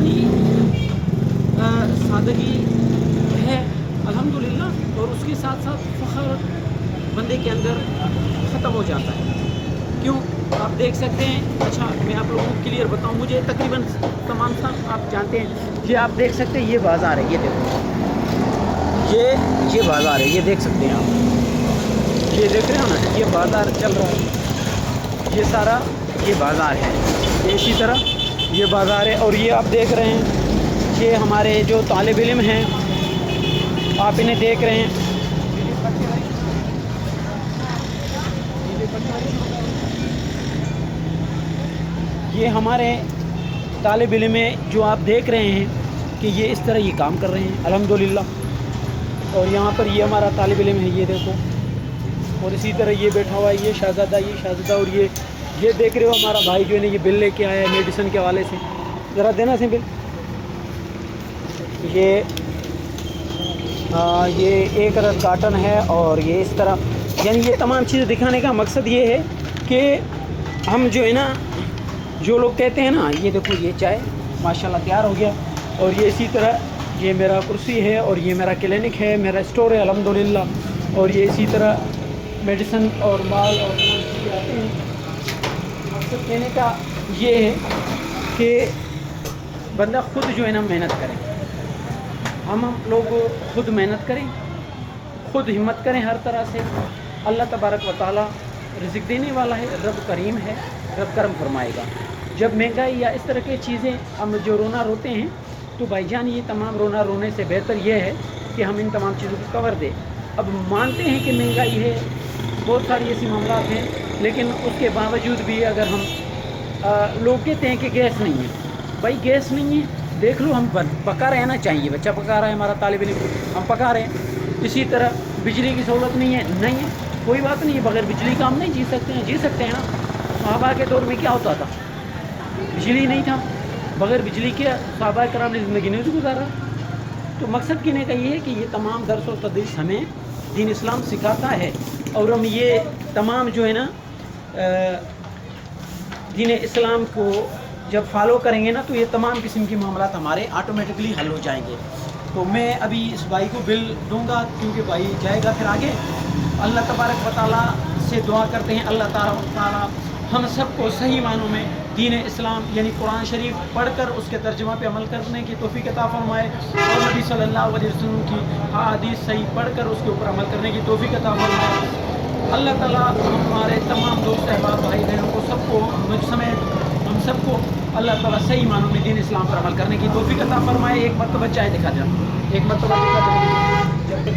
इंतहाई सादगी है अल्हम्दुलिल्लाह, और उसके साथ साथ फ़ख्र बंदे के अंदर ख़त्म हो जाता है। क्यों? आप देख सकते हैं। अच्छा, मैं आप लोगों को क्लियर बताऊं, मुझे तकरीबन तमाम सा आप जानते हैं। ये आप देख सकते हैं, ये बाज़ार है, ये देखो, ये बाज़ार है, ये देख सकते हैं आप, ये देख रहे हो ना, ये बाज़ार चल रहा है, ये सारा ये बाज़ार है, इसी तरह ये बाज़ार है। और ये आप देख रहे हैं, ये हमारे जो तालिब इल्म हैं, आप इन्हें देख रहे हैं, ये हमारे तालिब इल्म हैं जो आप देख रहे हैं कि ये इस तरह ये काम कर रहे हैं अल्हम्दुलिल्लाह। और यहाँ पर ये हमारा तालिब इल्म है, ये देखो, और इसी तरह ये बैठा हुआ है, ये शहज़ादा, और ये देख रहे हो हमारा भाई जो है ना, ये बिल लेके आया है मेडिसिन के हवाले से, ज़रा देना से बिल। ये एक अदद कार्टन है, और ये इस तरह, यानी ये तमाम चीज़ें दिखाने का मकसद ये है कि हम जो है ना, जो लोग कहते हैं ना, ये देखो ये चाय माशाल्लाह तैयार हो गया, और ये इसी तरह ये मेरा कुर्सी है, और ये मेरा क्लिनिक है, मेरा स्टोर है अल्हम्दुलिल्लाह। और ये इसी तरह मेडिसिन और माल और चीज़ें आते हैं। मकसद कहने का ये है कि बंदा खुद जो है ना मेहनत करे, हम लोग खुद मेहनत करें, खुद हिम्मत करें हर तरह से। अल्लाह तबारक व तआला रिज़्क़ देने वाला है, रब करीम है, रब करम फरमाएगा। जब महंगाई या इस तरह की चीज़ें हम जो रोना रोते हैं, तो भाईजान ये तमाम रोना रोने से बेहतर ये है कि हम इन तमाम चीज़ों को कवर दें। अब मानते हैं कि महंगाई है, बहुत सारी ऐसी मामला हैं, लेकिन उसके बावजूद भी अगर हम लोग कहते हैं कि गैस नहीं है, भाई गैस नहीं है, देख लो, हम पका रहना चाहिए, बच्चा पका रहा है, हमारा तालिब इल्म, हम पका रहे हैं। इसी तरह बिजली की सहूलत नहीं है, कोई बात नहीं है, बगैर बिजली का हम नहीं जी सकते हैं ना। सहाबा के दौर में क्या होता था, बिजली नहीं था, बगैर बिजली के सहाबा कराम ने ज़िंदगी नहीं गुजारा। तो मकसद कहने का ये है कि ये तमाम दर्स और तदरीस हमें दीन इस्लाम सिखाता है, और हम ये तमाम जो है ना दीन इस्लाम को जब फॉलो करेंगे ना, तो ये तमाम किस्म की मामलात हमारे ऑटोमेटिकली हल हो जाएंगे। तो मैं अभी इस भाई को बिल दूंगा, क्योंकि भाई जाएगा फिर आगे। अल्लाह तबारक व तआला से दुआ करते हैं, अल्लाह ताला हम सबको सही मानों में दीन इस्लाम यानी कुरान शरीफ पढ़कर उसके तर्जुमा पे अमल करने की तौफीक अता फरमाए, और नबी सल्लल्लाहु अलैहि वसल्लम की हदीस सही पढ़कर उसके ऊपर अमल करने की तौफीक अता फरमाए। अल्लाह ताला हमारे तमाम दोस्त अहबाब भाई बहनों को सबको, मुझ समेत हम सबको अल्लाह ताला सही मानों में दीन इस्लाम पर अमल करने की तौफीक अता फरमाए। एक मरतबा चाय दिखा जाए, एक मरतबा दिखा जाए, जब तक